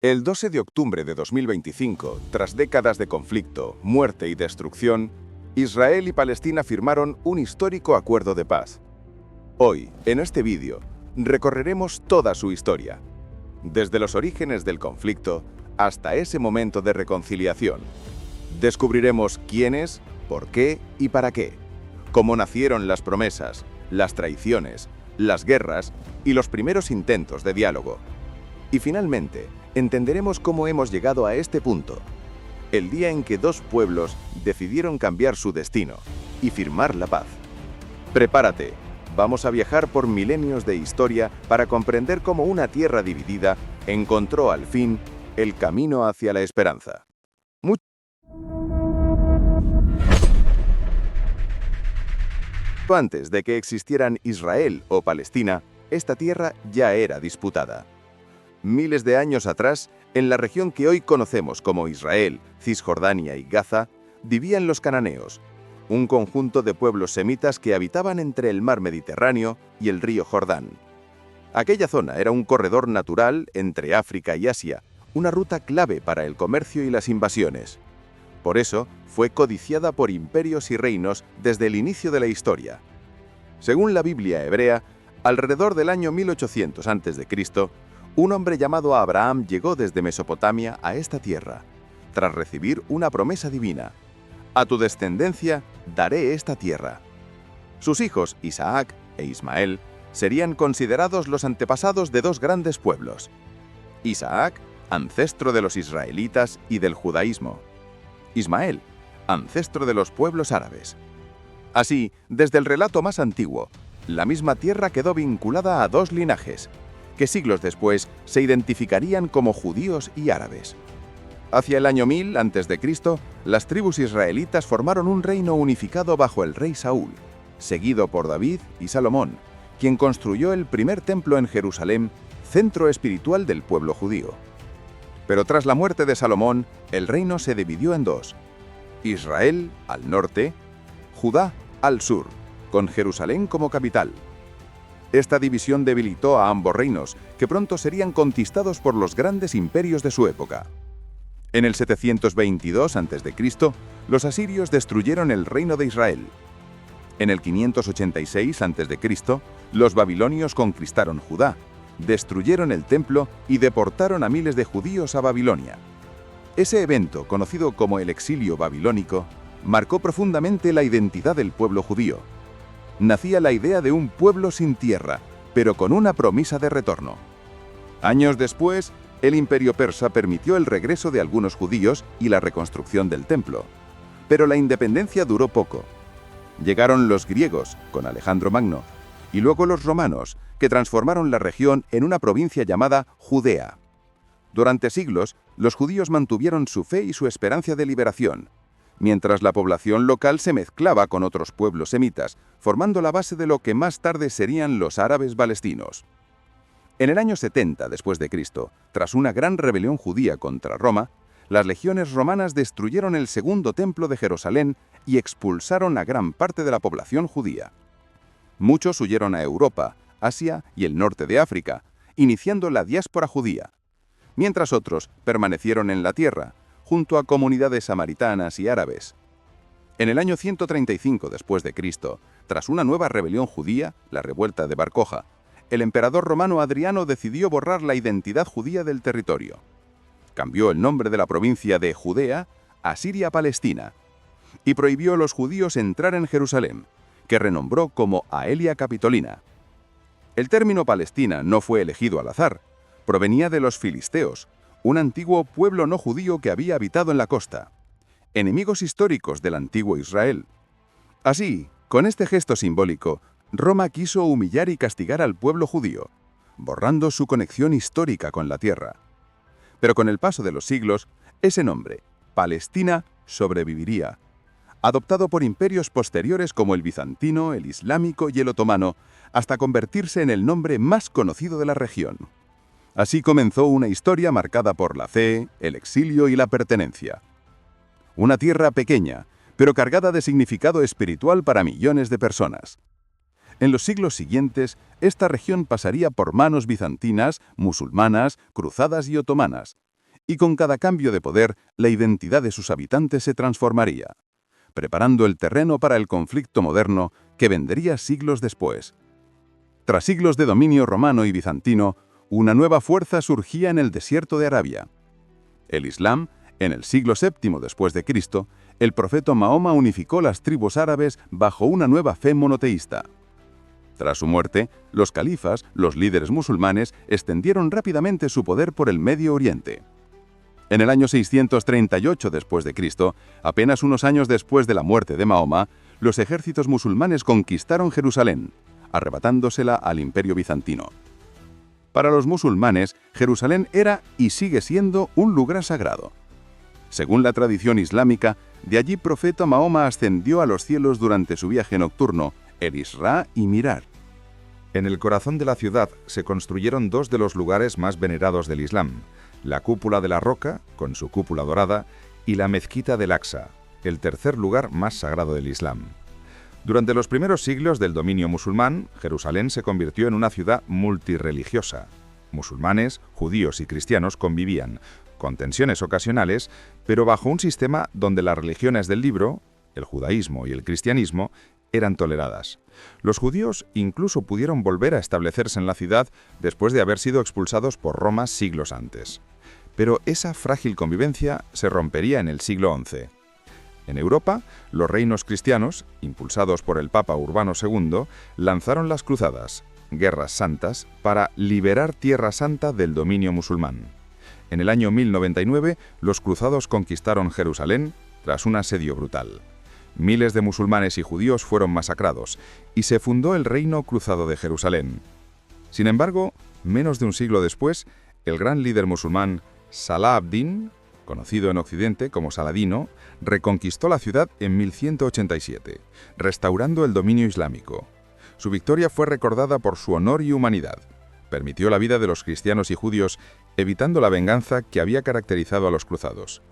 El 12 de octubre de 2025, tras décadas de conflicto, muerte y destrucción, Israel y Palestina firmaron un histórico acuerdo de paz. Hoy, en este vídeo, recorreremos toda su historia, desde los orígenes del conflicto hasta ese momento de reconciliación. Descubriremos quiénes, por qué y para qué, cómo nacieron las promesas, las traiciones, las guerras y los primeros intentos de diálogo. Y finalmente, entenderemos cómo hemos llegado a este punto, el día en que dos pueblos decidieron cambiar su destino y firmar la paz. Prepárate, vamos a viajar por milenios de historia para comprender cómo una tierra dividida encontró al fin el camino hacia la esperanza. Antes de que existieran Israel o Palestina, esta tierra ya era disputada. Miles de años atrás, en la región que hoy conocemos como Israel, Cisjordania y Gaza, vivían los cananeos, un conjunto de pueblos semitas que habitaban entre el mar Mediterráneo y el río Jordán. Aquella zona era un corredor natural entre África y Asia, una ruta clave para el comercio y las invasiones. Por eso, fue codiciada por imperios y reinos desde el inicio de la historia. Según la Biblia hebrea, alrededor del año 1800 a.C., un hombre llamado Abraham llegó desde Mesopotamia a esta tierra, tras recibir una promesa divina: «A tu descendencia daré esta tierra». Sus hijos, Isaac e Ismael, serían considerados los antepasados de dos grandes pueblos. Isaac, ancestro de los israelitas y del judaísmo. Ismael, ancestro de los pueblos árabes. Así, desde el relato más antiguo, la misma tierra quedó vinculada a dos linajes, que siglos después se identificarían como judíos y árabes. Hacia el año 1000 a.C., las tribus israelitas formaron un reino unificado bajo el rey Saúl, seguido por David y Salomón, quien construyó el primer templo en Jerusalén, centro espiritual del pueblo judío. Pero tras la muerte de Salomón, el reino se dividió en dos: Israel al norte, Judá al sur, con Jerusalén como capital. Esta división debilitó a ambos reinos, que pronto serían conquistados por los grandes imperios de su época. En el 722 a.C., los asirios destruyeron el reino de Israel. En el 586 a.C., los babilonios conquistaron Judá, destruyeron el templo y deportaron a miles de judíos a Babilonia. Ese evento, conocido como el exilio babilónico, marcó profundamente la identidad del pueblo judío. Nacía la idea de un pueblo sin tierra, pero con una promesa de retorno. Años después, el imperio persa permitió el regreso de algunos judíos y la reconstrucción del templo. Pero la independencia duró poco. Llegaron los griegos, con Alejandro Magno, y luego los romanos, que transformaron la región en una provincia llamada Judea. Durante siglos, los judíos mantuvieron su fe y su esperanza de liberación, mientras la población local se mezclaba con otros pueblos semitas, formando la base de lo que más tarde serían los árabes palestinos. En el año 70 después de Cristo, tras una gran rebelión judía contra Roma, las legiones romanas destruyeron el segundo templo de Jerusalén y expulsaron a gran parte de la población judía. Muchos huyeron a Europa, Asia y el norte de África, iniciando la diáspora judía, mientras otros permanecieron en la tierra, junto a comunidades samaritanas y árabes. En el año 135 después de Cristo, tras una nueva rebelión judía, la revuelta de Bar Coja, el emperador romano Adriano decidió borrar la identidad judía del territorio. Cambió el nombre de la provincia de Judea a Siria-Palestina y prohibió a los judíos entrar en Jerusalén, que renombró como Aelia Capitolina. El término Palestina no fue elegido al azar, provenía de los filisteos, un antiguo pueblo no judío que había habitado en la costa, enemigos históricos del antiguo Israel. Así, con este gesto simbólico, Roma quiso humillar y castigar al pueblo judío, borrando su conexión histórica con la tierra. Pero con el paso de los siglos, ese nombre, Palestina, sobreviviría, adoptado por imperios posteriores como el bizantino, el islámico y el otomano, hasta convertirse en el nombre más conocido de la región. Así comenzó una historia marcada por la fe, el exilio y la pertenencia. Una tierra pequeña, pero cargada de significado espiritual para millones de personas. En los siglos siguientes, esta región pasaría por manos bizantinas, musulmanas, cruzadas y otomanas, y con cada cambio de poder, la identidad de sus habitantes se transformaría, preparando el terreno para el conflicto moderno que vendría siglos después. Tras siglos de dominio romano y bizantino, una nueva fuerza surgía en el desierto de Arabia. El Islam, en el siglo VII después de Cristo, el profeta Mahoma unificó las tribus árabes bajo una nueva fe monoteísta. Tras su muerte, los califas, los líderes musulmanes, extendieron rápidamente su poder por el Medio Oriente. En el año 638 después de Cristo, apenas unos años después de la muerte de Mahoma, los ejércitos musulmanes conquistaron Jerusalén, arrebatándosela al Imperio bizantino. Para los musulmanes, Jerusalén era y sigue siendo un lugar sagrado. Según la tradición islámica, de allí profeta Mahoma ascendió a los cielos durante su viaje nocturno, el Isra y Mirar. En el corazón de la ciudad se construyeron dos de los lugares más venerados del Islam: la Cúpula de la Roca, con su cúpula dorada, y la Mezquita del Aqsa, el tercer lugar más sagrado del Islam. Durante los primeros siglos del dominio musulmán, Jerusalén se convirtió en una ciudad multirreligiosa. Musulmanes, judíos y cristianos convivían, con tensiones ocasionales, pero bajo un sistema donde las religiones del libro, el judaísmo y el cristianismo, eran toleradas. Los judíos incluso pudieron volver a establecerse en la ciudad después de haber sido expulsados por Roma siglos antes. Pero esa frágil convivencia se rompería en el siglo XI. En Europa, los reinos cristianos, impulsados por el Papa Urbano II, lanzaron las cruzadas, guerras santas, para liberar Tierra Santa del dominio musulmán. En el año 1099, los cruzados conquistaron Jerusalén tras un asedio brutal. Miles de musulmanes y judíos fueron masacrados, y se fundó el Reino Cruzado de Jerusalén. Sin embargo, menos de un siglo después, el gran líder musulmán Salah ad-Din, conocido en Occidente como Saladino, reconquistó la ciudad en 1187, restaurando el dominio islámico. Su victoria fue recordada por su honor y humanidad. Permitió la vida de los cristianos y judíos, evitando la venganza que había caracterizado a los cruzados.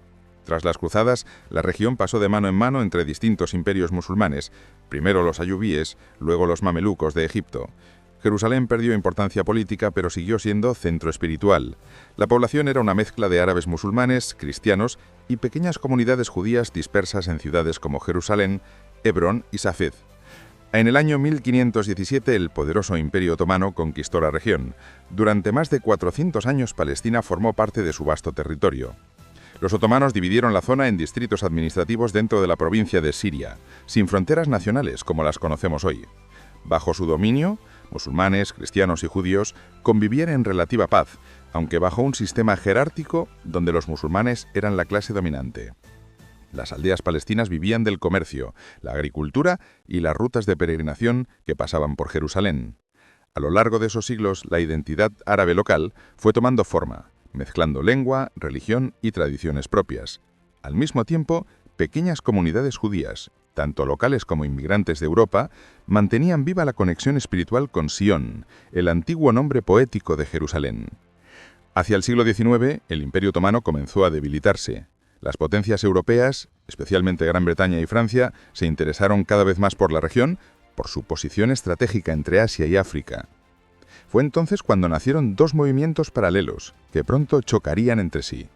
Tras las cruzadas, la región pasó de mano en mano entre distintos imperios musulmanes, primero los ayubíes, luego los mamelucos de Egipto. Jerusalén perdió importancia política, pero siguió siendo centro espiritual. La población era una mezcla de árabes musulmanes, cristianos y pequeñas comunidades judías dispersas en ciudades como Jerusalén, Hebrón y Safed. En el año 1517, el poderoso Imperio Otomano conquistó la región. Durante más de 400 años, Palestina formó parte de su vasto territorio. Los otomanos dividieron la zona en distritos administrativos dentro de la provincia de Siria, sin fronteras nacionales como las conocemos hoy. Bajo su dominio, musulmanes, cristianos y judíos convivían en relativa paz, aunque bajo un sistema jerárquico donde los musulmanes eran la clase dominante. Las aldeas palestinas vivían del comercio, la agricultura y las rutas de peregrinación que pasaban por Jerusalén. A lo largo de esos siglos, la identidad árabe local fue tomando forma, mezclando lengua, religión y tradiciones propias. Al mismo tiempo, pequeñas comunidades judías, tanto locales como inmigrantes de Europa, mantenían viva la conexión espiritual con Sion, el antiguo nombre poético de Jerusalén. Hacia el siglo XIX, el Imperio Otomano comenzó a debilitarse. Las potencias europeas, especialmente Gran Bretaña y Francia, se interesaron cada vez más por la región, por su posición estratégica entre Asia y África. Fue entonces cuando nacieron dos movimientos paralelos, que pronto chocarían entre sí.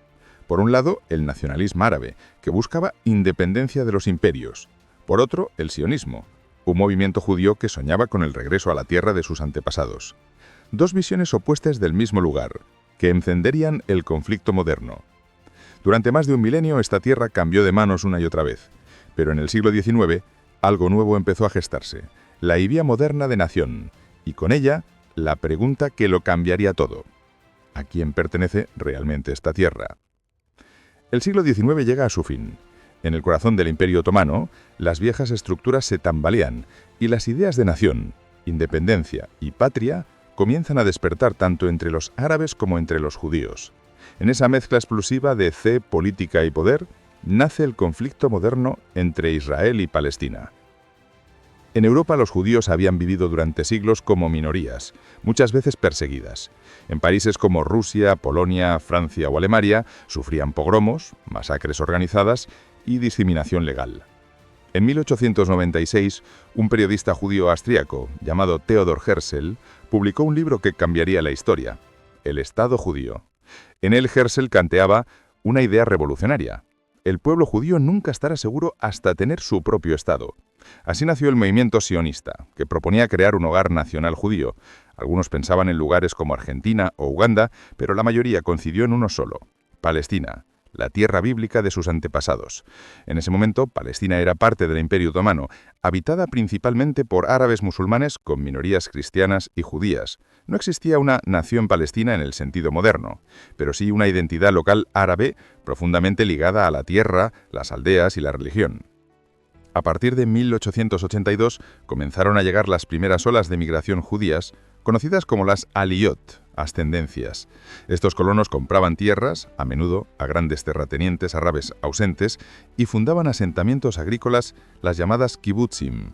Por un lado, el nacionalismo árabe, que buscaba independencia de los imperios. Por otro, el sionismo, un movimiento judío que soñaba con el regreso a la tierra de sus antepasados. Dos visiones opuestas del mismo lugar, que encenderían el conflicto moderno. Durante más de un milenio, esta tierra cambió de manos una y otra vez. Pero en el siglo XIX, algo nuevo empezó a gestarse, la idea moderna de nación, y con ella, la pregunta que lo cambiaría todo. ¿A quién pertenece realmente esta tierra? El siglo XIX llega a su fin. En el corazón del Imperio Otomano, las viejas estructuras se tambalean y las ideas de nación, independencia y patria comienzan a despertar tanto entre los árabes como entre los judíos. En esa mezcla explosiva de fe, política y poder, nace el conflicto moderno entre Israel y Palestina. En Europa los judíos habían vivido durante siglos como minorías, muchas veces perseguidas. En países como Rusia, Polonia, Francia o Alemania sufrían pogromos, masacres organizadas y discriminación legal. En 1896, un periodista judío austríaco llamado Theodor Herzl publicó un libro que cambiaría la historia, El Estado judío. En él Herzl canteaba una idea revolucionaria. El pueblo judío nunca estará seguro hasta tener su propio Estado. Así nació el movimiento sionista, que proponía crear un hogar nacional judío. Algunos pensaban en lugares como Argentina o Uganda, pero la mayoría coincidió en uno solo: Palestina, la tierra bíblica de sus antepasados. En ese momento, Palestina era parte del Imperio Otomano, habitada principalmente por árabes musulmanes con minorías cristianas y judías. No existía una nación palestina en el sentido moderno, pero sí una identidad local árabe profundamente ligada a la tierra, las aldeas y la religión. A partir de 1882 comenzaron a llegar las primeras olas de migración judías, conocidas como las aliyot, ascendencias. Estos colonos compraban tierras, a menudo a grandes terratenientes árabes ausentes, y fundaban asentamientos agrícolas, las llamadas kibutzim.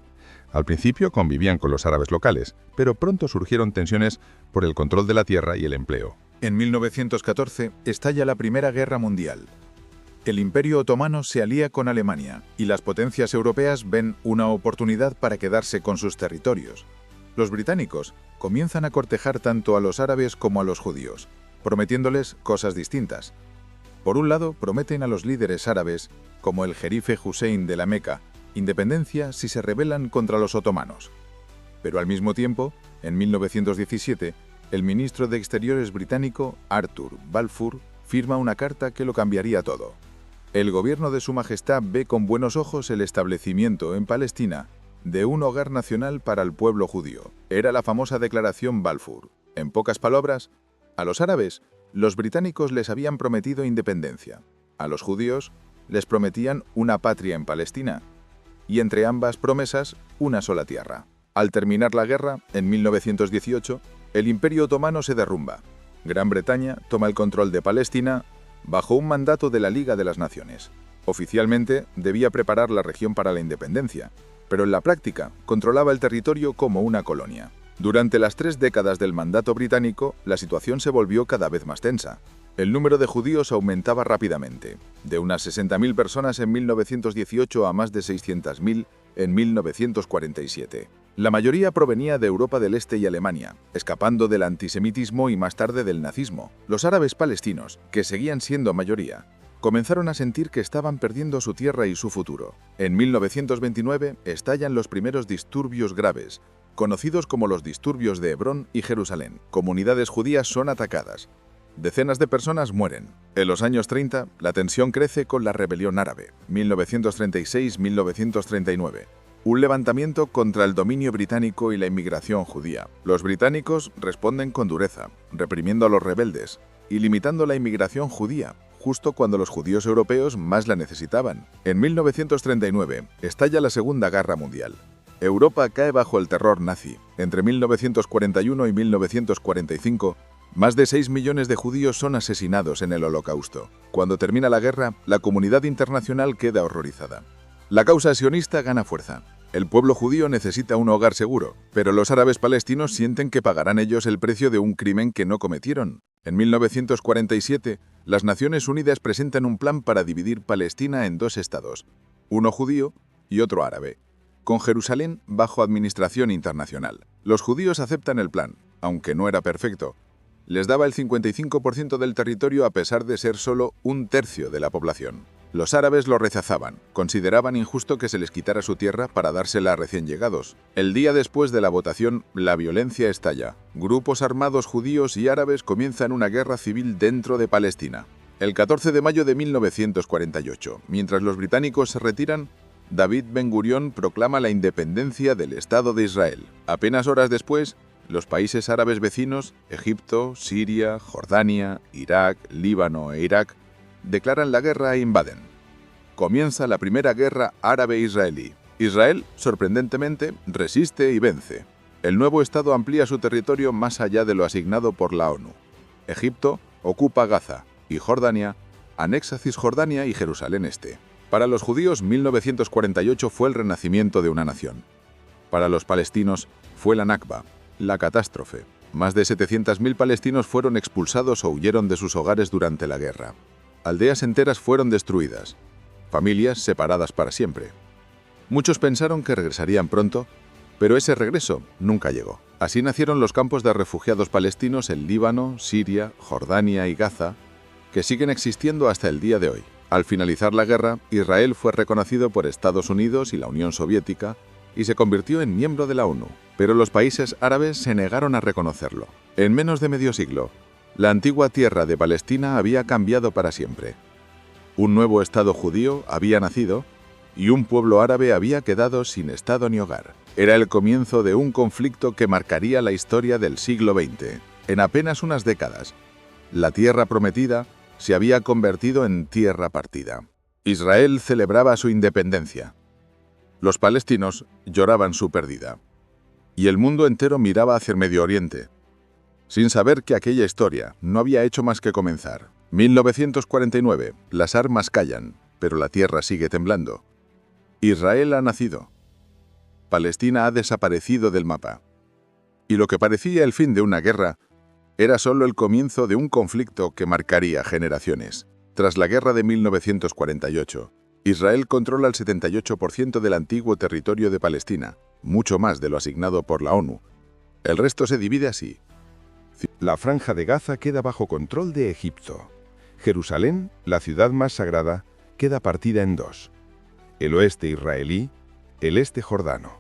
Al principio convivían con los árabes locales, pero pronto surgieron tensiones por el control de la tierra y el empleo. En 1914 estalla la Primera Guerra Mundial. El Imperio Otomano se alía con Alemania y las potencias europeas ven una oportunidad para quedarse con sus territorios. Los británicos comienzan a cortejar tanto a los árabes como a los judíos, prometiéndoles cosas distintas. Por un lado, prometen a los líderes árabes, como el jerife Hussein de la Meca, independencia si se rebelan contra los otomanos. Pero al mismo tiempo, en 1917, el ministro de Exteriores británico, Arthur Balfour, firma una carta que lo cambiaría todo. El gobierno de Su Majestad ve con buenos ojos el establecimiento en Palestina de un hogar nacional para el pueblo judío. Era la famosa declaración Balfour. En pocas palabras, a los árabes, los británicos les habían prometido independencia. A los judíos, les prometían una patria en Palestina. Y entre ambas promesas, una sola tierra. Al terminar la guerra, en 1918, el Imperio Otomano se derrumba. Gran Bretaña toma el control de Palestina bajo un mandato de la Liga de las Naciones. Oficialmente, debía preparar la región para la independencia, pero en la práctica controlaba el territorio como una colonia. Durante las 3 décadas del mandato británico, la situación se volvió cada vez más tensa. El número de judíos aumentaba rápidamente, de unas 60.000 personas en 1918 a más de 600.000 en 1947. La mayoría provenía de Europa del Este y Alemania, escapando del antisemitismo y más tarde del nazismo. Los árabes palestinos, que seguían siendo mayoría, comenzaron a sentir que estaban perdiendo su tierra y su futuro. En 1929 estallan los primeros disturbios graves, conocidos como los disturbios de Hebrón y Jerusalén. Comunidades judías son atacadas. Decenas de personas mueren. En los años 30, la tensión crece con la rebelión árabe, 1936-1939. Un levantamiento contra el dominio británico y la inmigración judía. Los británicos responden con dureza, reprimiendo a los rebeldes y limitando la inmigración judía, justo cuando los judíos europeos más la necesitaban. En 1939 estalla la Segunda Guerra Mundial. Europa cae bajo el terror nazi. Entre 1941 y 1945, más de 6 millones de judíos son asesinados en el Holocausto. Cuando termina la guerra, la comunidad internacional queda horrorizada. La causa sionista gana fuerza. El pueblo judío necesita un hogar seguro, pero los árabes palestinos sienten que pagarán ellos el precio de un crimen que no cometieron. En 1947, las Naciones Unidas presentan un plan para dividir Palestina en 2 estados, uno judío y otro árabe, con Jerusalén bajo administración internacional. Los judíos aceptan el plan, aunque no era perfecto. Les daba el 55% del territorio a pesar de ser solo 1/3 de la población. Los árabes lo rechazaban, consideraban injusto que se les quitara su tierra para dársela a recién llegados. El día después de la votación, la violencia estalla. Grupos armados judíos y árabes comienzan una guerra civil dentro de Palestina. El 14 de mayo de 1948, mientras los británicos se retiran, David Ben-Gurión proclama la independencia del Estado de Israel. Apenas horas después, los países árabes vecinos, Egipto, Siria, Jordania, Irak, Líbano e Irak, declaran la guerra e invaden. Comienza la primera guerra árabe-israelí. Israel, sorprendentemente, resiste y vence. El nuevo Estado amplía su territorio más allá de lo asignado por la ONU. Egipto ocupa Gaza y Jordania anexa Cisjordania y Jerusalén Este. Para los judíos, 1948 fue el renacimiento de una nación. Para los palestinos, fue la Nakba, la catástrofe. Más de 700.000 palestinos fueron expulsados o huyeron de sus hogares durante la guerra. Aldeas enteras fueron destruidas, familias separadas para siempre. Muchos pensaron que regresarían pronto, pero ese regreso nunca llegó. Así nacieron los campos de refugiados palestinos en Líbano, Siria, Jordania y Gaza, que siguen existiendo hasta el día de hoy. Al finalizar la guerra, Israel fue reconocido por Estados Unidos y la Unión Soviética y se convirtió en miembro de la ONU, pero los países árabes se negaron a reconocerlo. En menos de medio siglo, la antigua tierra de Palestina había cambiado para siempre. Un nuevo Estado judío había nacido y un pueblo árabe había quedado sin Estado ni hogar. Era el comienzo de un conflicto que marcaría la historia del siglo XX. En apenas unas décadas, la tierra prometida se había convertido en tierra partida. Israel celebraba su independencia. Los palestinos lloraban su pérdida. Y el mundo entero miraba hacia el Medio Oriente, sin saber que aquella historia no había hecho más que comenzar. 1949. Las armas callan, pero la tierra sigue temblando. Israel ha nacido. Palestina ha desaparecido del mapa. Y lo que parecía el fin de una guerra era solo el comienzo de un conflicto que marcaría generaciones. Tras la guerra de 1948, Israel controla el 78% del antiguo territorio de Palestina, mucho más de lo asignado por la ONU. El resto se divide así. La Franja de Gaza queda bajo control de Egipto. Jerusalén, la ciudad más sagrada, queda partida en dos. El oeste israelí, el este jordano.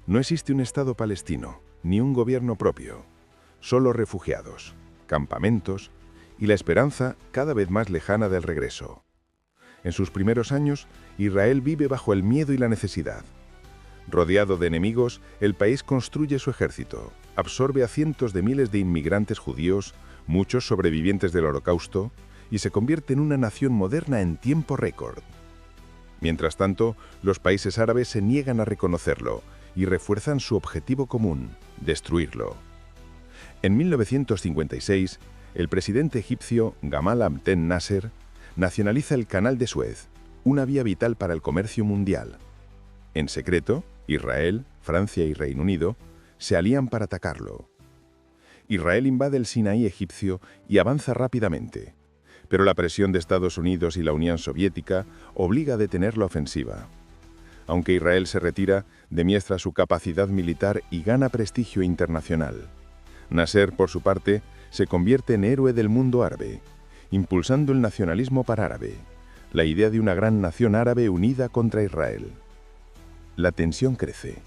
No existe un Estado palestino, ni un gobierno propio. Solo refugiados, campamentos y la esperanza cada vez más lejana del regreso. En sus primeros años, Israel vive bajo el miedo y la necesidad. Rodeado de enemigos, el país construye su ejército, absorbe a cientos de miles de inmigrantes judíos, muchos sobrevivientes del Holocausto, y se convierte en una nación moderna en tiempo récord. Mientras tanto, los países árabes se niegan a reconocerlo y refuerzan su objetivo común, destruirlo. En 1956, el presidente egipcio Gamal Abdel Nasser nacionaliza el Canal de Suez, una vía vital para el comercio mundial. En secreto, Israel, Francia y Reino Unido se alían para atacarlo. Israel invade el Sinaí egipcio y avanza rápidamente, pero la presión de Estados Unidos y la Unión Soviética obliga a detener la ofensiva. Aunque Israel se retira, demuestra su capacidad militar y gana prestigio internacional. Nasser, por su parte, se convierte en héroe del mundo árabe, impulsando el nacionalismo parárabe, la idea de una gran nación árabe unida contra Israel. La tensión crece.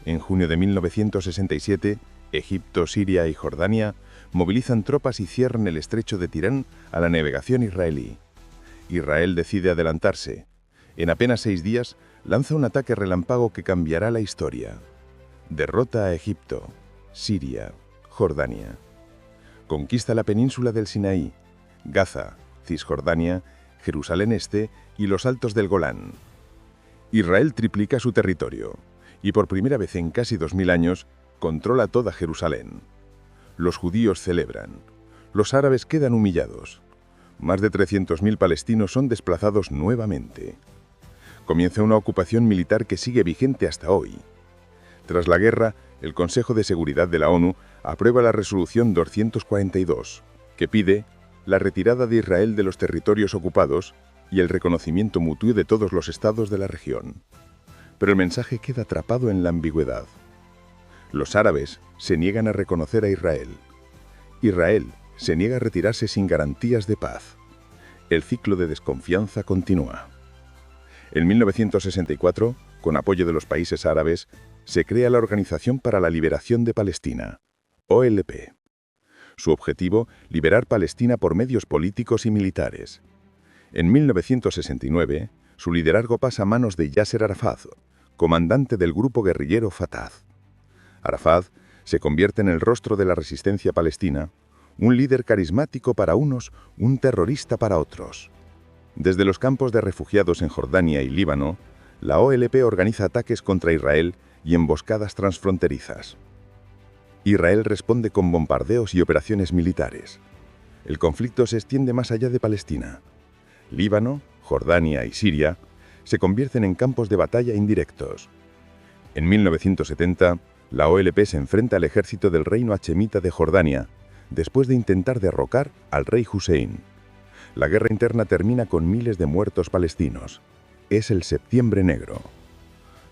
En junio de 1967, Egipto, Siria y Jordania movilizan tropas y cierran el estrecho de Tirán a la navegación israelí. Israel decide adelantarse. En apenas 6 días, lanza un ataque relámpago que cambiará la historia. Derrota a Egipto, Siria, Jordania. Conquista la península del Sinaí, Gaza, Cisjordania, Jerusalén Este y los Altos del Golán. Israel triplica su territorio y por primera vez en casi 2000 años controla toda Jerusalén. Los judíos celebran. Los árabes quedan humillados. Más de 300.000 palestinos son desplazados nuevamente. Comienza una ocupación militar que sigue vigente hasta hoy. Tras la guerra, el Consejo de Seguridad de la ONU aprueba la Resolución 242, que pide la retirada de Israel de los territorios ocupados y el reconocimiento mutuo de todos los estados de la región. Pero el mensaje queda atrapado en la ambigüedad. Los árabes se niegan a reconocer a Israel. Israel se niega a retirarse sin garantías de paz. El ciclo de desconfianza continúa. En 1964, con apoyo de los países árabes, se crea la Organización para la Liberación de Palestina, OLP. Su objetivo, liberar Palestina por medios políticos y militares. En 1969, su liderazgo pasa a manos de Yasser Arafat, comandante del grupo guerrillero Fatah. Arafat se convierte en el rostro de la resistencia palestina, un líder carismático para unos, un terrorista para otros. Desde los campos de refugiados en Jordania y Líbano, la OLP organiza ataques contra Israel y emboscadas transfronterizas. Israel responde con bombardeos y operaciones militares. El conflicto se extiende más allá de Palestina. Líbano, Jordania y Siria se convierten en campos de batalla indirectos. En 1970, la OLP se enfrenta al ejército del reino hachemita de Jordania, después de intentar derrocar al rey Hussein. La guerra interna termina con miles de muertos palestinos. Es el Septiembre Negro.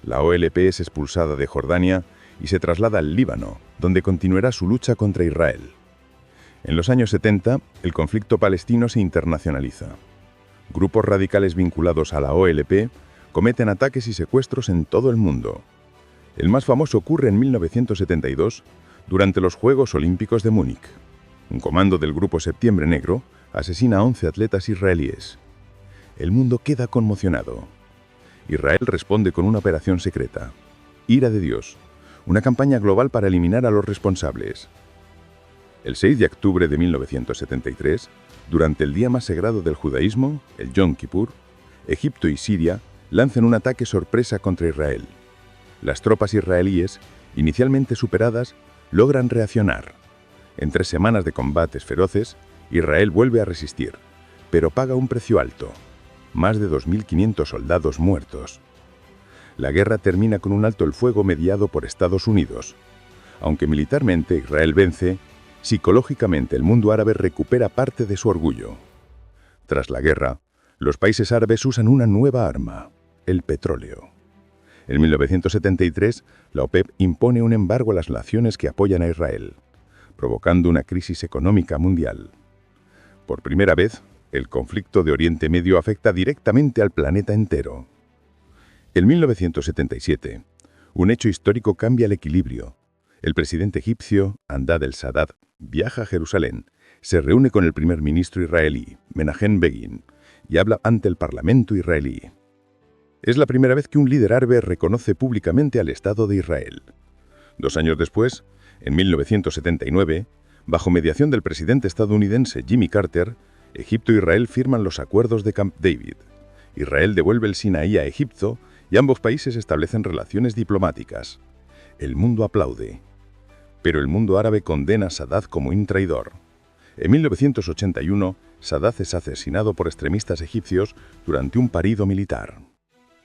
La OLP es expulsada de Jordania y se traslada al Líbano, donde continuará su lucha contra Israel. En los años 70, el conflicto palestino se internacionaliza. Grupos radicales vinculados a la OLP cometen ataques y secuestros en todo el mundo. El más famoso ocurre en 1972, durante los Juegos Olímpicos de Múnich. Un comando del Grupo Septiembre Negro asesina a 11 atletas israelíes. El mundo queda conmocionado. Israel responde con una operación secreta, Ira de Dios, una campaña global para eliminar a los responsables. El 6 de octubre de 1973, durante el día más sagrado del judaísmo, el Yom Kippur, Egipto y Siria lanzan un ataque sorpresa contra Israel. Las tropas israelíes, inicialmente superadas, logran reaccionar. En 3 semanas de combates feroces, Israel vuelve a resistir, pero paga un precio alto. Más de 2.500 soldados muertos. La guerra termina con un alto el fuego mediado por Estados Unidos. Aunque militarmente Israel vence, psicológicamente el mundo árabe recupera parte de su orgullo. Tras la guerra, los países árabes usan una nueva arma, el petróleo. En 1973, la OPEP impone un embargo a las naciones que apoyan a Israel, provocando una crisis económica mundial. Por primera vez, el conflicto de Oriente Medio afecta directamente al planeta entero. En 1977, un hecho histórico cambia el equilibrio. El presidente egipcio, Hamad el-Sadat, viaja a Jerusalén, se reúne con el primer ministro israelí, Menachem Begin, y habla ante el Parlamento israelí. Es la primera vez que un líder árabe reconoce públicamente al Estado de Israel. 2 años después, en 1979, bajo mediación del presidente estadounidense Jimmy Carter, Egipto e Israel firman los acuerdos de Camp David. Israel devuelve el Sinaí a Egipto y ambos países establecen relaciones diplomáticas. El mundo aplaude. Pero el mundo árabe condena a Sadat como un traidor. En 1981, Sadat es asesinado por extremistas egipcios durante un parido militar.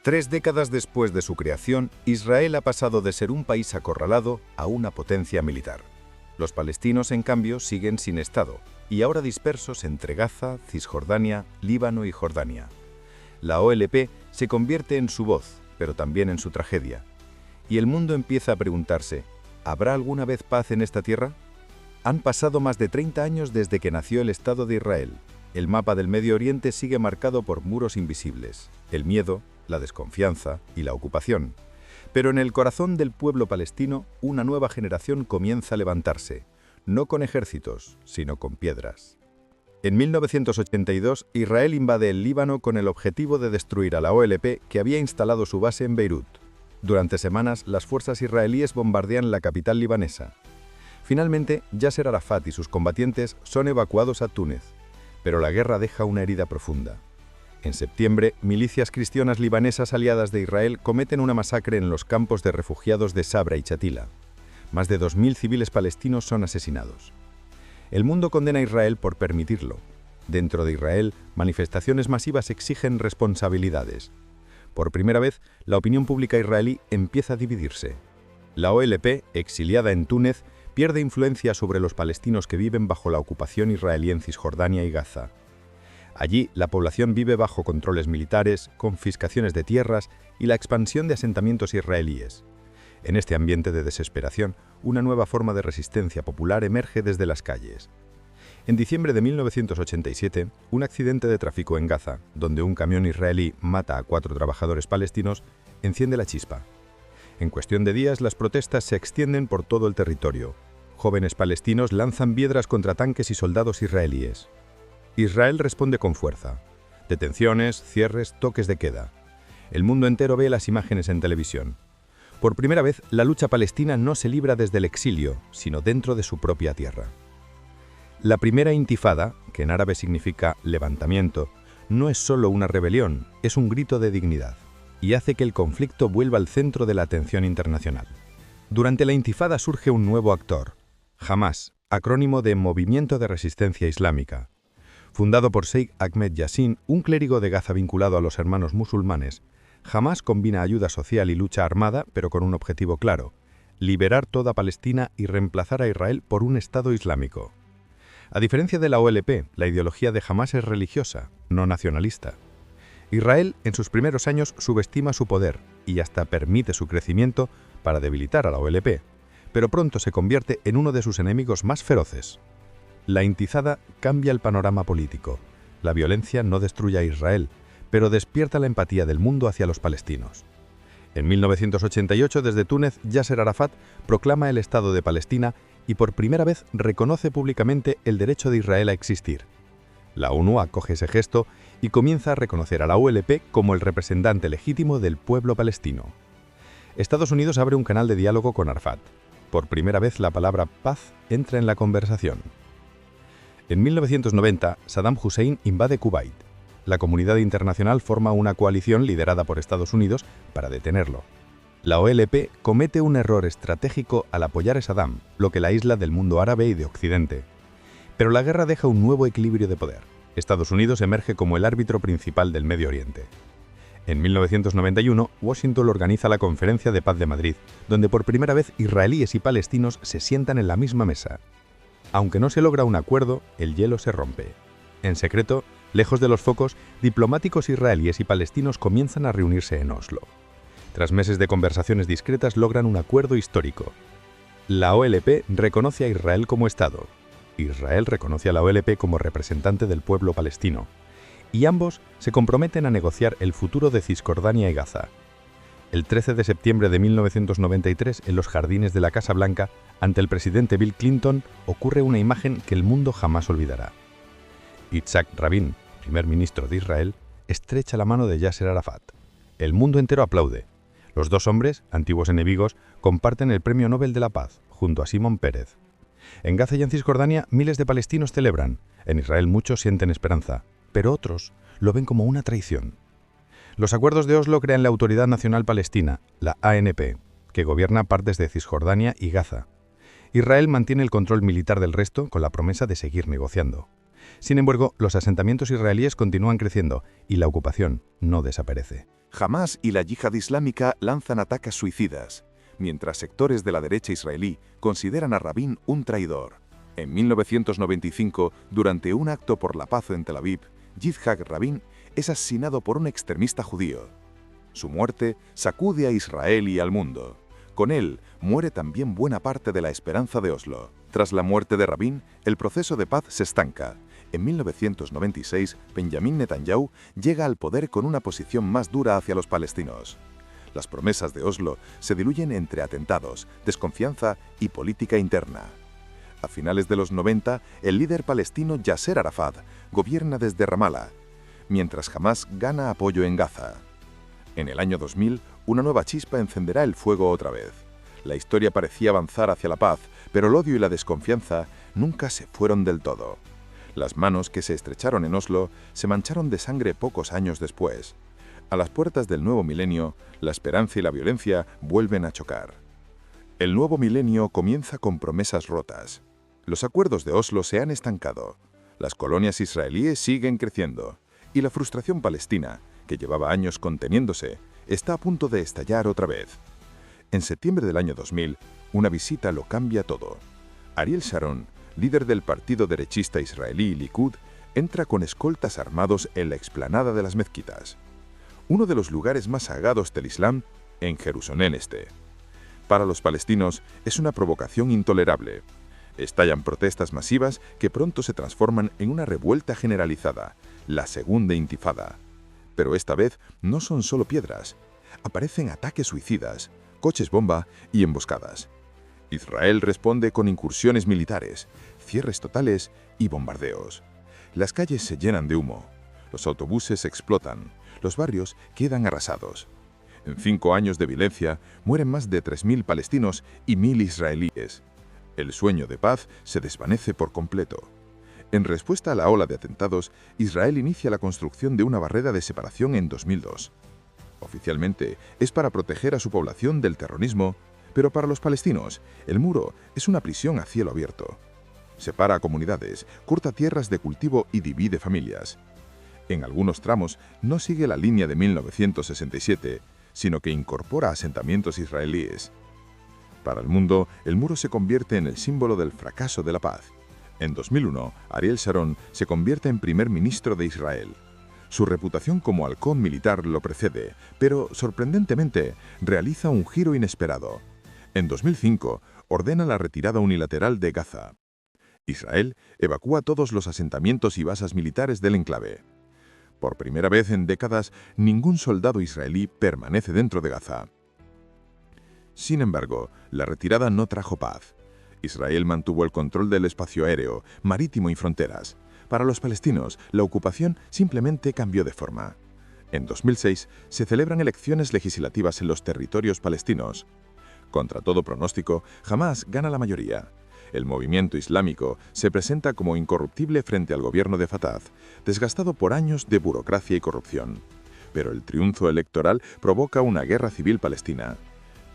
3 décadas después de su creación, Israel ha pasado de ser un país acorralado a una potencia militar. Los palestinos, en cambio, siguen sin Estado, y ahora dispersos entre Gaza, Cisjordania, Líbano y Jordania. La OLP se convierte en su voz, pero también en su tragedia. Y el mundo empieza a preguntarse, ¿habrá alguna vez paz en esta tierra? Han pasado más de 30 años desde que nació el Estado de Israel. El mapa del Medio Oriente sigue marcado por muros invisibles, el miedo, la desconfianza y la ocupación. Pero en el corazón del pueblo palestino, una nueva generación comienza a levantarse, no con ejércitos, sino con piedras. En 1982, Israel invade el Líbano con el objetivo de destruir a la OLP que había instalado su base en Beirut. Durante semanas, las fuerzas israelíes bombardean la capital libanesa. Finalmente, Yasser Arafat y sus combatientes son evacuados a Túnez, pero la guerra deja una herida profunda. En septiembre, milicias cristianas libanesas aliadas de Israel cometen una masacre en los campos de refugiados de Sabra y Chatila. Más de 2.000 civiles palestinos son asesinados. El mundo condena a Israel por permitirlo. Dentro de Israel, manifestaciones masivas exigen responsabilidades. Por primera vez, la opinión pública israelí empieza a dividirse. La OLP, exiliada en Túnez, pierde influencia sobre los palestinos que viven bajo la ocupación israelí en Cisjordania y Gaza. Allí, la población vive bajo controles militares, confiscaciones de tierras y la expansión de asentamientos israelíes. En este ambiente de desesperación, una nueva forma de resistencia popular emerge desde las calles. En diciembre de 1987, un accidente de tráfico en Gaza, donde un camión israelí mata a 4 trabajadores palestinos, enciende la chispa. En cuestión de días, las protestas se extienden por todo el territorio. Jóvenes palestinos lanzan piedras contra tanques y soldados israelíes. Israel responde con fuerza. Detenciones, cierres, toques de queda. El mundo entero ve las imágenes en televisión. Por primera vez, la lucha palestina no se libra desde el exilio, sino dentro de su propia tierra. La primera intifada, que en árabe significa levantamiento, no es solo una rebelión, es un grito de dignidad, y hace que el conflicto vuelva al centro de la atención internacional. Durante la intifada surge un nuevo actor, Hamás, acrónimo de Movimiento de Resistencia Islámica. Fundado por Sheikh Ahmed Yassin, un clérigo de Gaza vinculado a los hermanos musulmanes, Hamás combina ayuda social y lucha armada, pero con un objetivo claro: liberar toda Palestina y reemplazar a Israel por un Estado islámico. A diferencia de la OLP, la ideología de Hamás es religiosa, no nacionalista. Israel, en sus primeros años, subestima su poder y hasta permite su crecimiento para debilitar a la OLP, pero pronto se convierte en uno de sus enemigos más feroces. La Intizada cambia el panorama político. La violencia no destruye a Israel, pero despierta la empatía del mundo hacia los palestinos. En 1988, desde Túnez, Yasser Arafat proclama el Estado de Palestina y por primera vez reconoce públicamente el derecho de Israel a existir. La ONU acoge ese gesto y comienza a reconocer a la OLP como el representante legítimo del pueblo palestino. Estados Unidos abre un canal de diálogo con Arafat. Por primera vez la palabra paz entra en la conversación. En 1990, Saddam Hussein invade Kuwait. La comunidad internacional forma una coalición liderada por Estados Unidos para detenerlo. La OLP comete un error estratégico al apoyar a Saddam, lo que la aísla del mundo árabe y de Occidente. Pero la guerra deja un nuevo equilibrio de poder. Estados Unidos emerge como el árbitro principal del Medio Oriente. En 1991, Washington organiza la Conferencia de Paz de Madrid, donde por primera vez israelíes y palestinos se sientan en la misma mesa. Aunque no se logra un acuerdo, el hielo se rompe. En secreto, lejos de los focos, diplomáticos israelíes y palestinos comienzan a reunirse en Oslo. Tras meses de conversaciones discretas logran un acuerdo histórico. La OLP reconoce a Israel como Estado. Israel reconoce a la OLP como representante del pueblo palestino. Y ambos se comprometen a negociar el futuro de Cisjordania y Gaza. El 13 de septiembre de 1993, en los jardines de la Casa Blanca, ante el presidente Bill Clinton, ocurre una imagen que el mundo jamás olvidará. Yitzhak Rabin, primer ministro de Israel, estrecha la mano de Yasser Arafat. El mundo entero aplaude. Los dos hombres, antiguos enemigos, comparten el Premio Nobel de la Paz, junto a Shimon Peres. En Gaza y en Cisjordania, miles de palestinos celebran. En Israel muchos sienten esperanza, pero otros lo ven como una traición. Los acuerdos de Oslo crean la Autoridad Nacional Palestina, la ANP, que gobierna partes de Cisjordania y Gaza. Israel mantiene el control militar del resto con la promesa de seguir negociando. Sin embargo, los asentamientos israelíes continúan creciendo y la ocupación no desaparece. Hamás y la Yihad Islámica lanzan ataques suicidas, mientras sectores de la derecha israelí consideran a Rabin un traidor. En 1995, durante un acto por la paz en Tel Aviv, Yitzhak Rabin es asesinado por un extremista judío. Su muerte sacude a Israel y al mundo. Con él muere también buena parte de la esperanza de Oslo. Tras la muerte de Rabin, el proceso de paz se estanca. En 1996, Benjamin Netanyahu llega al poder con una posición más dura hacia los palestinos. Las promesas de Oslo se diluyen entre atentados, desconfianza y política interna. A finales de los 90, el líder palestino Yasser Arafat gobierna desde Ramallah, mientras Hamás gana apoyo en Gaza. En el año 2000, una nueva chispa encenderá el fuego otra vez. La historia parecía avanzar hacia la paz, pero el odio y la desconfianza nunca se fueron del todo. Las manos que se estrecharon en Oslo se mancharon de sangre pocos años después. A las puertas del nuevo milenio, la esperanza y la violencia vuelven a chocar. El nuevo milenio comienza con promesas rotas. Los acuerdos de Oslo se han estancado. Las colonias israelíes siguen creciendo. Y la frustración palestina, que llevaba años conteniéndose, está a punto de estallar otra vez. En septiembre del año 2000, una visita lo cambia todo. Ariel Sharon, líder del partido derechista israelí Likud, entra con escoltas armados en la explanada de las mezquitas, uno de los lugares más sagrados del Islam en Jerusalén Este. Para los palestinos es una provocación intolerable. Estallan protestas masivas que pronto se transforman en una revuelta generalizada, la Segunda Intifada. Pero esta vez no son solo piedras. Aparecen ataques suicidas, coches bomba y emboscadas. Israel responde con incursiones militares, cierres totales y bombardeos. Las calles se llenan de humo, los autobuses explotan, los barrios quedan arrasados. En 5 años de violencia mueren más de 3.000 palestinos y 1.000 israelíes. El sueño de paz se desvanece por completo. En respuesta a la ola de atentados, Israel inicia la construcción de una barrera de separación en 2002. Oficialmente es para proteger a su población del terrorismo, pero para los palestinos, el muro es una prisión a cielo abierto. Separa a comunidades, corta tierras de cultivo y divide familias. En algunos tramos no sigue la línea de 1967, sino que incorpora asentamientos israelíes. Para el mundo, el muro se convierte en el símbolo del fracaso de la paz. En 2001, Ariel Sharon se convierte en primer ministro de Israel. Su reputación como halcón militar lo precede, pero, sorprendentemente, realiza un giro inesperado. En 2005, ordena la retirada unilateral de Gaza. Israel evacúa todos los asentamientos y bases militares del enclave. Por primera vez en décadas, ningún soldado israelí permanece dentro de Gaza. Sin embargo, la retirada no trajo paz. Israel mantuvo el control del espacio aéreo, marítimo y fronteras. Para los palestinos, la ocupación simplemente cambió de forma. En 2006 se celebran elecciones legislativas en los territorios palestinos. Contra todo pronóstico, Hamás gana la mayoría. El movimiento islámico se presenta como incorruptible frente al gobierno de Fatah, desgastado por años de burocracia y corrupción. Pero el triunfo electoral provoca una guerra civil palestina.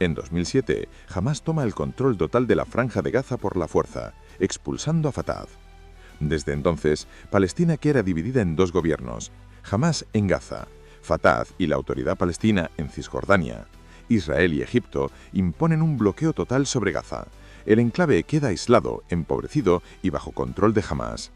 En 2007, Hamás toma el control total de la Franja de Gaza por la fuerza, expulsando a Fatah. Desde entonces, Palestina queda dividida en dos gobiernos, Hamás en Gaza, Fatah y la Autoridad Palestina en Cisjordania. Israel y Egipto imponen un bloqueo total sobre Gaza. El enclave queda aislado, empobrecido y bajo control de Hamás.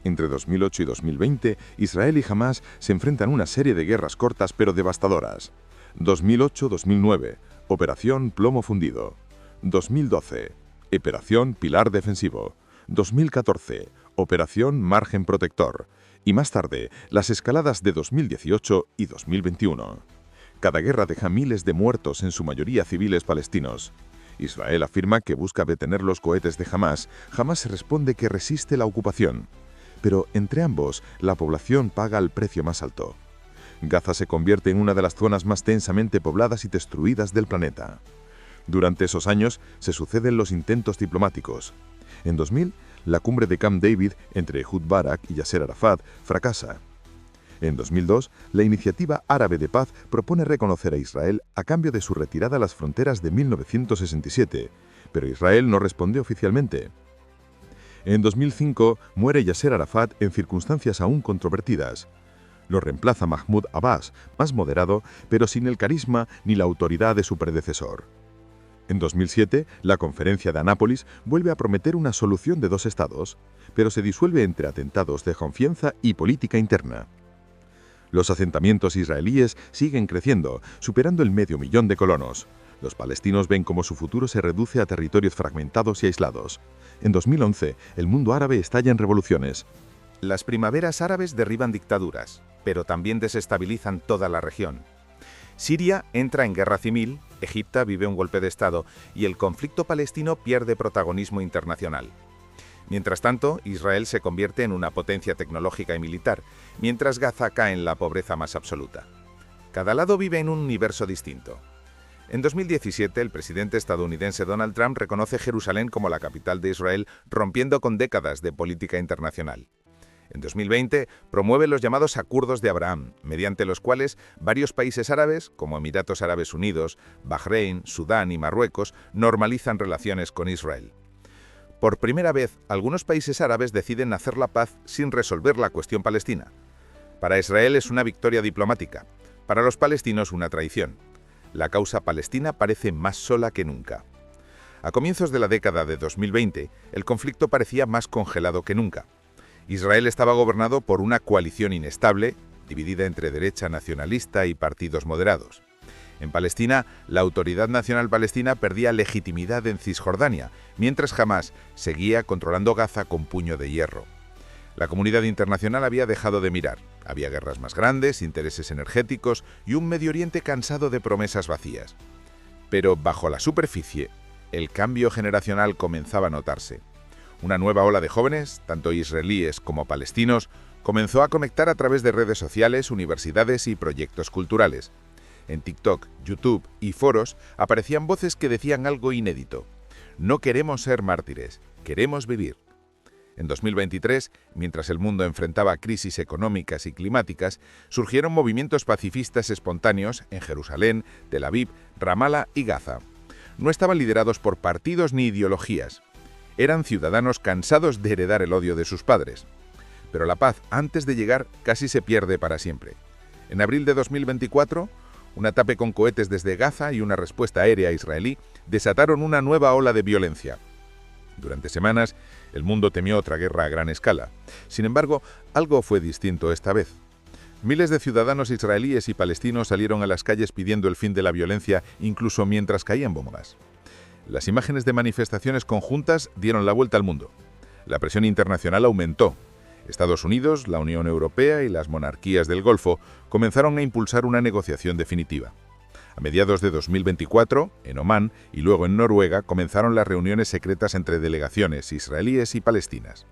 Entre 2008 y 2020, Israel y Hamás se enfrentan a una serie de guerras cortas pero devastadoras. 2008-2009, Operación Plomo Fundido. 2012, Operación Pilar Defensivo. 2014, Operación Margen Protector. Y más tarde, las escaladas de 2018 y 2021. Cada guerra deja miles de muertos, en su mayoría civiles palestinos. Israel afirma que busca detener los cohetes de Hamás. Hamás responde que resiste la ocupación. Pero entre ambos, la población paga el precio más alto. Gaza se convierte en una de las zonas más densamente pobladas y destruidas del planeta. Durante esos años se suceden los intentos diplomáticos. En 2000, la cumbre de Camp David entre Ehud Barak y Yasser Arafat fracasa. En 2002, la Iniciativa Árabe de Paz propone reconocer a Israel a cambio de su retirada a las fronteras de 1967, pero Israel no responde oficialmente. En 2005, muere Yasser Arafat en circunstancias aún controvertidas. Lo reemplaza Mahmoud Abbas, más moderado, pero sin el carisma ni la autoridad de su predecesor. En 2007, la Conferencia de Anápolis vuelve a prometer una solución de dos estados, pero se disuelve entre atentados de confianza y política interna. Los asentamientos israelíes siguen creciendo, superando el 500.000 de colonos. Los palestinos ven cómo su futuro se reduce a territorios fragmentados y aislados. En 2011, el mundo árabe estalla en revoluciones. Las primaveras árabes derriban dictaduras, pero también desestabilizan toda la región. Siria entra en guerra civil, Egipto vive un golpe de Estado y el conflicto palestino pierde protagonismo internacional. Mientras tanto, Israel se convierte en una potencia tecnológica y militar, mientras Gaza cae en la pobreza más absoluta. Cada lado vive en un universo distinto. En 2017, el presidente estadounidense Donald Trump reconoce Jerusalén como la capital de Israel, rompiendo con décadas de política internacional. En 2020, promueve los llamados Acuerdos de Abraham, mediante los cuales varios países árabes, como Emiratos Árabes Unidos, Bahrein, Sudán y Marruecos, normalizan relaciones con Israel. Por primera vez, algunos países árabes deciden hacer la paz sin resolver la cuestión palestina. Para Israel es una victoria diplomática, para los palestinos una traición. La causa palestina parece más sola que nunca. A comienzos de la década de 2020, el conflicto parecía más congelado que nunca. Israel estaba gobernado por una coalición inestable, dividida entre derecha nacionalista y partidos moderados. En Palestina, la Autoridad Nacional Palestina perdía legitimidad en Cisjordania, mientras Hamás seguía controlando Gaza con puño de hierro. La comunidad internacional había dejado de mirar. Había guerras más grandes, intereses energéticos y un Medio Oriente cansado de promesas vacías. Pero bajo la superficie, el cambio generacional comenzaba a notarse. Una nueva ola de jóvenes, tanto israelíes como palestinos, comenzó a conectar a través de redes sociales, universidades y proyectos culturales. En TikTok, YouTube y foros aparecían voces que decían algo inédito. No queremos ser mártires, queremos vivir. En 2023, mientras el mundo enfrentaba crisis económicas y climáticas, surgieron movimientos pacifistas espontáneos en Jerusalén, Tel Aviv, Ramallah y Gaza. No estaban liderados por partidos ni ideologías. Eran ciudadanos cansados de heredar el odio de sus padres. Pero la paz, antes de llegar, casi se pierde para siempre. En abril de 2024, un ataque con cohetes desde Gaza y una respuesta aérea israelí desataron una nueva ola de violencia. Durante semanas, el mundo temió otra guerra a gran escala. Sin embargo, algo fue distinto esta vez. Miles de ciudadanos israelíes y palestinos salieron a las calles pidiendo el fin de la violencia, incluso mientras caían bombas. Las imágenes de manifestaciones conjuntas dieron la vuelta al mundo. la presión internacional aumentó. Estados Unidos, la Unión Europea y las monarquías del Golfo comenzaron a impulsar una negociación definitiva. A mediados de 2024, en Omán y luego en Noruega, comenzaron las reuniones secretas entre delegaciones israelíes y palestinas.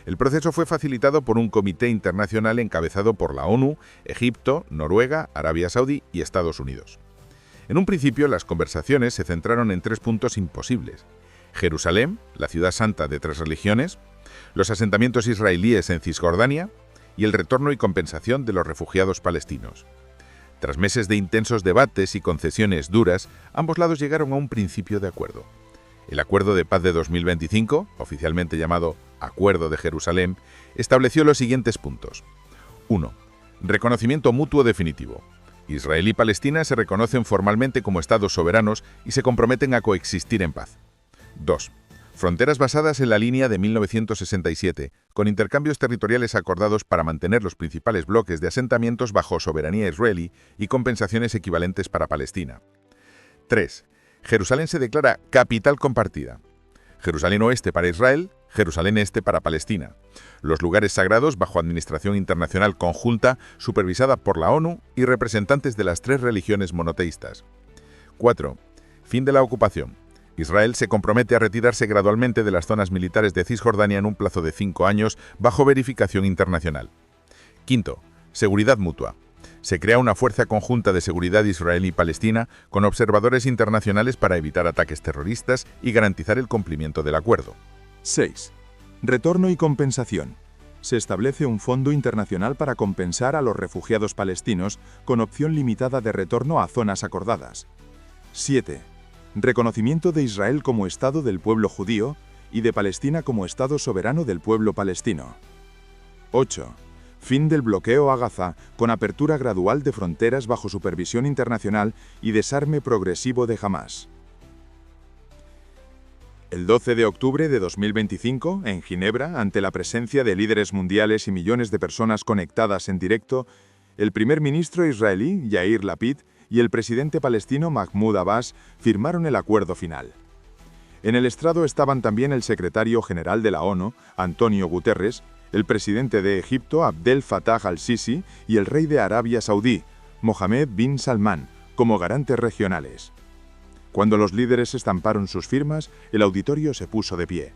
El proceso fue facilitado por un comité internacional encabezado por la ONU, Egipto, Noruega, Arabia Saudí y Estados Unidos. En un principio, las conversaciones se centraron en 3 puntos imposibles: Jerusalén, la ciudad santa de 3 religiones, los asentamientos israelíes en Cisjordania y el retorno y compensación de los refugiados palestinos. Tras meses de intensos debates y concesiones duras, ambos lados llegaron a un principio de acuerdo. El Acuerdo de Paz de 2025, oficialmente llamado Acuerdo de Jerusalén, estableció los siguientes puntos. 1. Reconocimiento mutuo definitivo. Israel y Palestina se reconocen formalmente como estados soberanos y se comprometen a coexistir en paz. 2. Fronteras basadas en la línea de 1967, con intercambios territoriales acordados para mantener los principales bloques de asentamientos bajo soberanía israelí y compensaciones equivalentes para Palestina. 3. Jerusalén se declara capital compartida. Jerusalén Oeste para Israel, Jerusalén Este para Palestina. Los lugares sagrados bajo administración internacional conjunta, supervisada por la ONU y representantes de las 3 religiones monoteístas. 4. Fin de la ocupación. Israel se compromete a retirarse gradualmente de las zonas militares de Cisjordania en un plazo de 5 años bajo verificación internacional. 5. Seguridad mutua. Se crea una fuerza conjunta de seguridad israelí-palestina con observadores internacionales para evitar ataques terroristas y garantizar el cumplimiento del acuerdo. 6. Retorno y compensación. Se establece un fondo internacional para compensar a los refugiados palestinos con opción limitada de retorno a zonas acordadas. 7. Reconocimiento de Israel como Estado del pueblo judío y de Palestina como Estado soberano del pueblo palestino. 8. Fin del bloqueo a Gaza con apertura gradual de fronteras bajo supervisión internacional y desarme progresivo de Hamás. El 12 de octubre de 2025, en Ginebra, ante la presencia de líderes mundiales y millones de personas conectadas en directo, el primer ministro israelí, Yair Lapid, y el presidente palestino Mahmoud Abbas firmaron el acuerdo final. En el estrado estaban también el secretario general de la ONU, Antonio Guterres, el presidente de Egipto, Abdel Fattah al-Sisi, y el rey de Arabia Saudí, Mohammed bin Salman, como garantes regionales. Cuando los líderes estamparon sus firmas, el auditorio se puso de pie.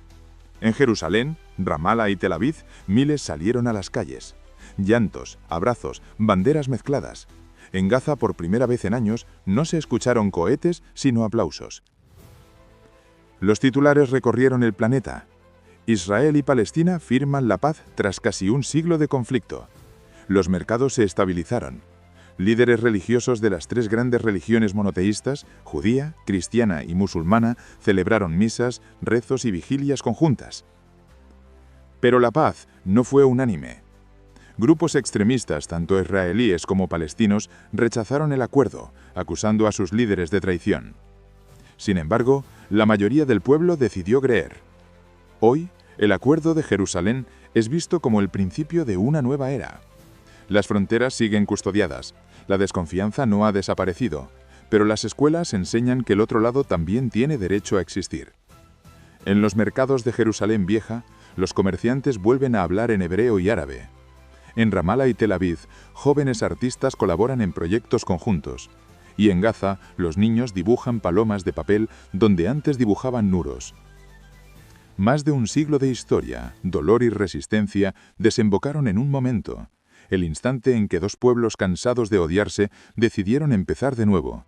En Jerusalén, Ramallah y Tel Aviv, miles salieron a las calles. Llantos, abrazos, banderas mezcladas. En Gaza, por primera vez en años, no se escucharon cohetes, sino aplausos. Los titulares recorrieron el planeta. Israel y Palestina firman la paz tras casi un siglo de conflicto. Los mercados se estabilizaron. Líderes religiosos de las 3 grandes religiones monoteístas, judía, cristiana y musulmana, celebraron misas, rezos y vigilias conjuntas. Pero la paz no fue unánime. Grupos extremistas, tanto israelíes como palestinos, rechazaron el acuerdo, acusando a sus líderes de traición. Sin embargo, la mayoría del pueblo decidió creer. Hoy, el Acuerdo de Jerusalén es visto como el principio de una nueva era. Las fronteras siguen custodiadas, la desconfianza no ha desaparecido, pero las escuelas enseñan que el otro lado también tiene derecho a existir. En los mercados de Jerusalén Vieja, los comerciantes vuelven a hablar en hebreo y árabe. En Ramallah y Tel Aviv, jóvenes artistas colaboran en proyectos conjuntos. Y en Gaza, los niños dibujan palomas de papel donde antes dibujaban nuros. Más de un siglo de historia, dolor y resistencia desembocaron en un momento, el instante en que 2 pueblos cansados de odiarse decidieron empezar de nuevo.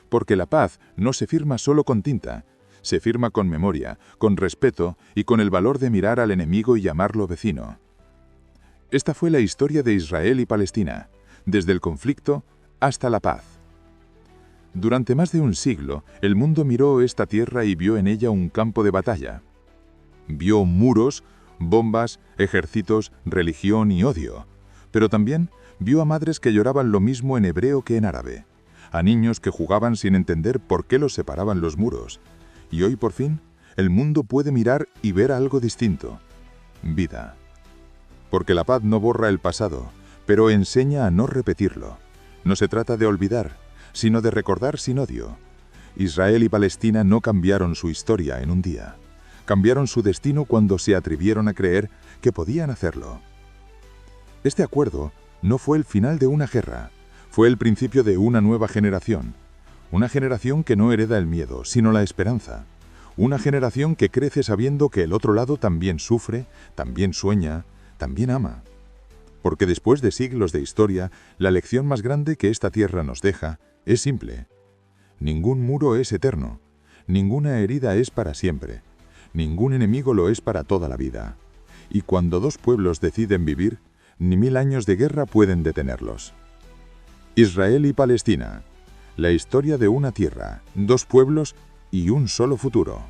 Porque la paz no se firma solo con tinta, se firma con memoria, con respeto y con el valor de mirar al enemigo y llamarlo vecino. Esta fue la historia de Israel y Palestina, desde el conflicto hasta la paz. Durante más de un siglo, el mundo miró esta tierra y vio en ella un campo de batalla. Vio muros, bombas, ejércitos, religión y odio. Pero también vio a madres que lloraban lo mismo en hebreo que en árabe, a niños que jugaban sin entender por qué los separaban los muros. Y hoy, por fin, el mundo puede mirar y ver algo distinto. Vida. Porque la paz no borra el pasado, pero enseña a no repetirlo. No se trata de olvidar, sino de recordar sin odio. Israel y Palestina no cambiaron su historia en un día. cambiaron su destino cuando se atrevieron a creer que podían hacerlo. Este acuerdo no fue el final de una guerra, fue el principio de una nueva generación. Una generación que no hereda el miedo, sino la esperanza. Una generación que crece sabiendo que el otro lado también sufre, también sueña, también ama. Porque después de siglos de historia, la lección más grande que esta tierra nos deja es simple. Ningún muro es eterno, ninguna herida es para siempre, ningún enemigo lo es para toda la vida. Y cuando dos pueblos deciden vivir, ni 1000 años de guerra pueden detenerlos. Israel y Palestina. La historia de una tierra, dos pueblos y un solo futuro.